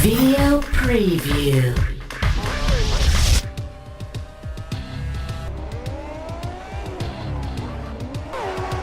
Video preview.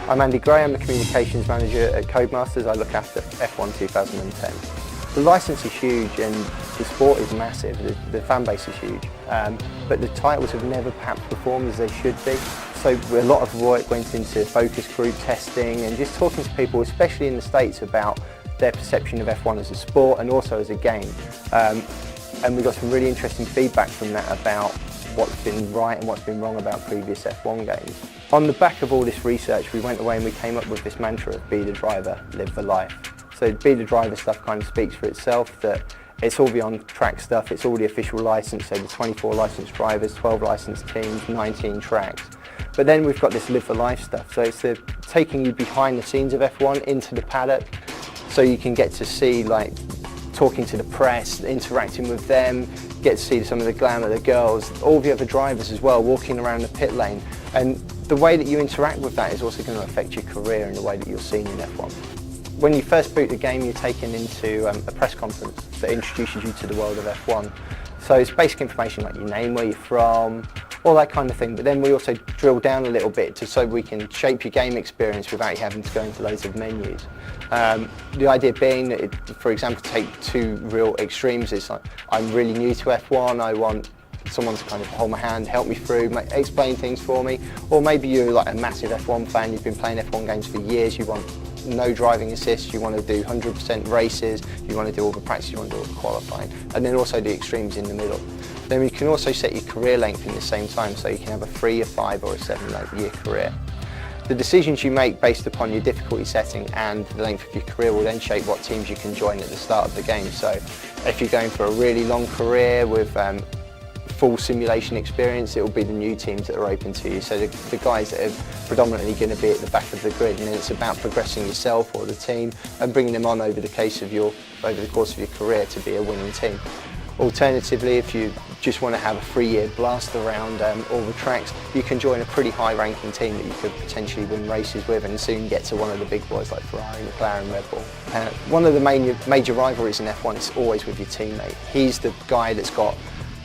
I'm Andy Gray, I'm the Communications Manager at Codemasters. I look after F1 2010. The licence is huge and the sport is massive, the fan base is huge, but the titles have never perhaps performed as they should be. So a lot of work went into focus group testing and just talking to people, especially in the States, about their perception of F1 as a sport and also as a game. And we got some really interesting feedback from that about what's been right and what's been wrong about previous F1 games. On the back of all this research, we went away and we came up with this mantra of be the driver, live the life. So be the driver stuff kind of speaks for itself, that it's all the on-track stuff, it's all the official licence, so the 24 licensed drivers, 12 licensed teams, 19 tracks. But then we've got this live the life stuff, so it's the taking you behind the scenes of F1 into the paddock, so you can get to see, like, talking to the press, interacting with them, get to see some of the glamour, the girls, all the other drivers as well, walking around the pit lane. And the way that you interact with that is also going to affect your career and the way that you're seen in F1. When you first boot the game, you're taken into a press conference that introduces you to the world of F1. So it's basic information like your name, where you're from, all that kind of thing. But then we also drill down a little bit so we can shape your game experience without you having to go into loads of menus. The idea being that, for example, take two real extremes. It's like, I'm really new to F1, I want someone to kind of hold my hand, help me through, explain things for me. Or maybe you're like a massive F1 fan, you've been playing F1 games for years, you want no driving assist, you want to do 100% races, you want to do all the practice, you want to do all the qualifying. And then also the extremes in the middle. Then you can also set your career length in the same time, so you can have a 3, a 5 or a 7-year career. The decisions you make based upon your difficulty setting and the length of your career will then shape what teams you can join at the start of the game. So if you're going for a really long career with full simulation experience, it will be the new teams that are open to you. So the guys that are predominantly going to be at the back of the grid, and then it's about progressing yourself or the team and bringing them on over the course of your career to be a winning team. Alternatively, if you just want to have a 3-year blast around all the tracks, you can join a pretty high-ranking team that you could potentially win races with and soon get to one of the big boys like Ferrari, McLaren, Red Bull. One of the major rivalries in F1 is always with your teammate. He's the guy that's got,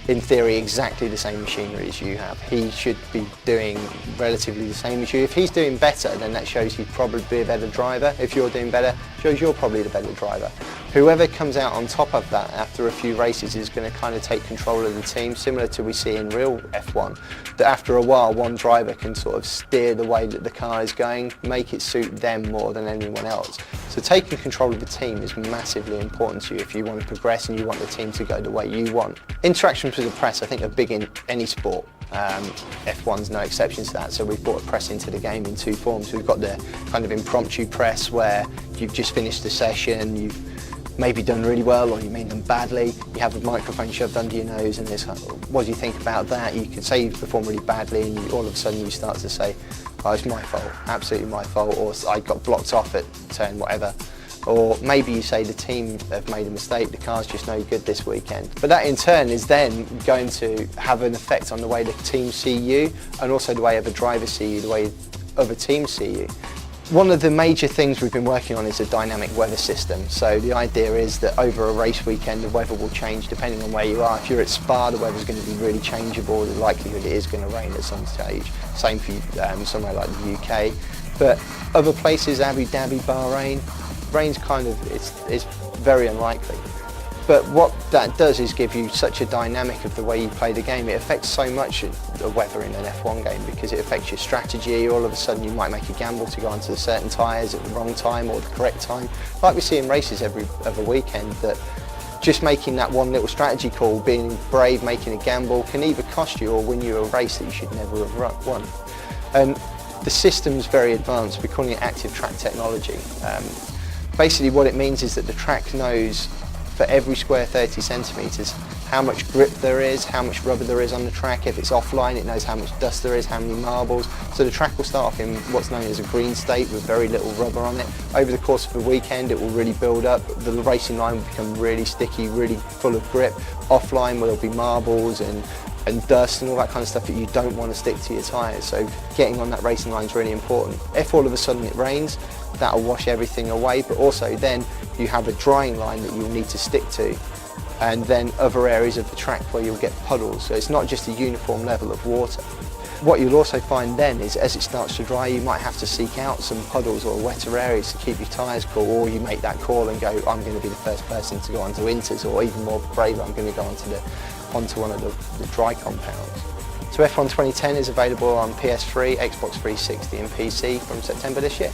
in theory, exactly the same machinery as you have. He should be doing relatively the same as you. If he's doing better, then that shows he'd probably be a better driver. If you're doing better, shows you're probably the better driver. Whoever comes out on top of that after a few races is going to kind of take control of the team, similar to we see in real F1, that after a while one driver can sort of steer the way that the car is going, make it suit them more than anyone else. So taking control of the team is massively important to you if you want to progress and you want the team to go the way you want. Interactions with the press, I think, are big in any sport. F1's no exception to that, so we've brought press into the game in two forms. We've got the kind of impromptu press where you've just finished the session, you've maybe done really well or you mean them badly, you have a microphone shoved under your nose and there's like, what do you think about that? You could say you've performed really badly and all of a sudden you start to say, oh, it's my fault, absolutely my fault, or I got blocked off at turn whatever. Or maybe you say the team have made a mistake, the car's just no good this weekend. But that in turn is then going to have an effect on the way the team see you and also the way other drivers see you, the way other teams see you. One of the major things we've been working on is a dynamic weather system. So the idea is that over a race weekend the weather will change depending on where you are. If you're at Spa, the weather's going to be really changeable, the likelihood it is going to rain at some stage. Same for somewhere like the UK. But other places, Abu Dhabi, Bahrain, rain's kind of, it's very unlikely. But what that does is give you such a dynamic of the way you play the game. It affects so much the weather in an F1 game because it affects your strategy. All of a sudden you might make a gamble to go onto certain tyres at the wrong time or the correct time. Like we see in races every other weekend, that just making that one little strategy call, being brave, making a gamble, can either cost you or win you a race that you should never have won. The system's very advanced. We're calling it active track technology. Basically what it means is that the track knows for every square 30 centimetres how much grip there is, how much rubber there is on the track. If it's offline, it knows how much dust there is, how many marbles. So the track will start off in what's known as a green state with very little rubber on it. Over the course of the weekend it will really build up. The racing line will become really sticky, really full of grip. Offline where there'll be marbles and dust and all that kind of stuff that you don't want to stick to your tyres. So getting on that racing line is really important. If all of a sudden it rains, that'll wash everything away, but also then you have a drying line that you'll need to stick to and then other areas of the track where you'll get puddles, so it's not just a uniform level of water. What you'll also find then is as it starts to dry, you might have to seek out some puddles or wetter areas to keep your tyres cool, or you make that call and go, I'm going to be the first person to go onto Inters, or even more brave, I'm going to go onto one of the dry compounds. So F1 2010 is available on PS3, Xbox 360 and PC from September this year.